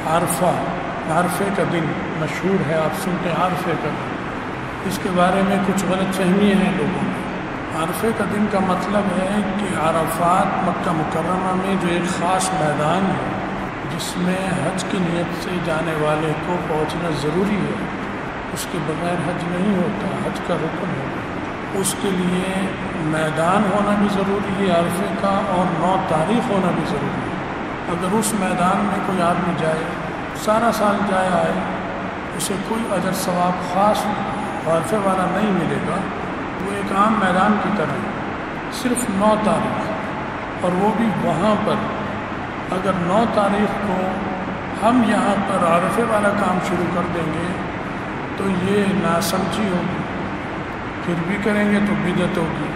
عرفہ، عرفے کا دن مشہور ہے، آپ سنتے ہیں عرفے کا دن، اس کے بارے میں کچھ غلط فہمی ہیں لوگوں میں۔ عرفے کا دن کا مطلب ہے کہ عرفات مکہ مکرمہ میں جو ایک خاص میدان ہے جس میں حج کی نیت سے جانے والے کو پہنچنا ضروری ہے، اس کے بغیر حج نہیں ہوتا، حج کا رکن ہے، اس کے لیے میدان ہونا بھی ضروری ہے عرفے کا، اور 9 تاریخ ہونا بھی ضروری ہے۔ اگر اس میدان میں کوئی آدمی جائے، سارا سال جائے آئے، اسے کوئی اجر ثواب خاص عرفے والا نہیں ملے گا، وہ ایک عام میدان کی طرح ہے، صرف 9 تاریخ، اور وہ بھی وہاں پر اگر 9 تاریخ کو ہم یہاں پر عرفے والا کام شروع کر دیں گے تو یہ ناسمجھی ہوگی، پھر بھی کریں گے تو بدعت ہوگی۔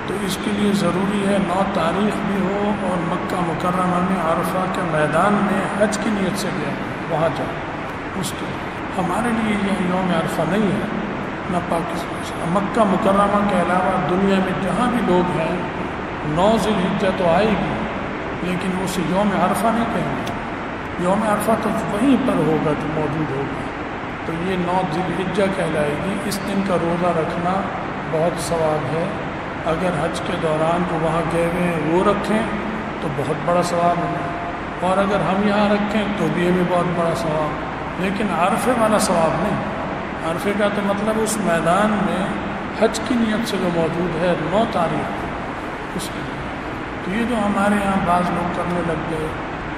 تو اس کے لیے ضروری ہے 9 تاریخ بھی ہو اور مکہ مکرمہ میں عرفہ کے میدان میں حج کی نیت سے گیا وہاں جائے۔ اس کے ہمارے لیے یہ یوم عرفہ نہیں ہے، نہ پاکستان، مکہ مکرمہ کے علاوہ دنیا میں جہاں بھی لوگ ہیں 9 ذی الحجہ تو آئے گی، لیکن اسے یوم عرفہ نہیں کہیں گے۔ یوم عرفہ تو وہیں پر ہوگا جو موجود ہوگا، تو یہ 9 ذی الحجہ کہلائے گی۔ اس دن کا روزہ رکھنا بہت ثواب ہے، اگر حج کے دوران جو وہاں گئے ہوئے ہیں وہ رکھیں تو بہت بڑا ثواب ہے، اور اگر ہم یہاں رکھیں تو بھی ہمیں بہت بڑا ثواب، لیکن عرفے والا ثواب نہیں۔ عرفے کا تو مطلب اس میدان میں حج کی نیت سے جو موجود ہے 9 تاریخ کو، اس کے لیے۔ تو یہ جو ہمارے یہاں بعض لوگ کرنے لگ گئے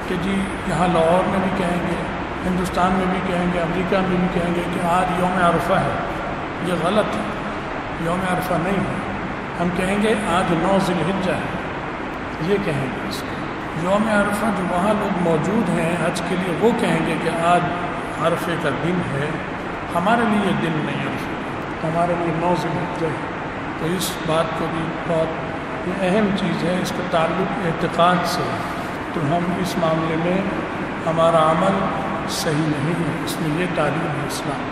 کہ جی یہاں لاہور میں بھی کہیں گے، ہندوستان میں بھی کہیں گے، امریکہ میں بھی کہیں گے کہ آج یوم عرفہ ہے، یہ غلط ہے، یوم عرفہ نہیں ہے۔ ہم کہیں گے آج 9 ذی الحجہ ہے، یہ کہیں گے اس کو۔ یوم عرفہ جو وہاں لوگ موجود ہیں حج کے لیے وہ کہیں گے کہ آج عرفے کا دن ہے، ہمارے لیے یہ دن نہیں عرفے کا، ہمارے لیے 9 ذی الحجہ ہے۔ تو اس بات کو بھی بہت یہ اہم چیز ہے، اس کا تعلق اعتقاد سے ہے، تو ہم اس معاملے میں ہمارا عمل صحیح نہیں ہے، اس میں یہ تعلیم ہے اسلام۔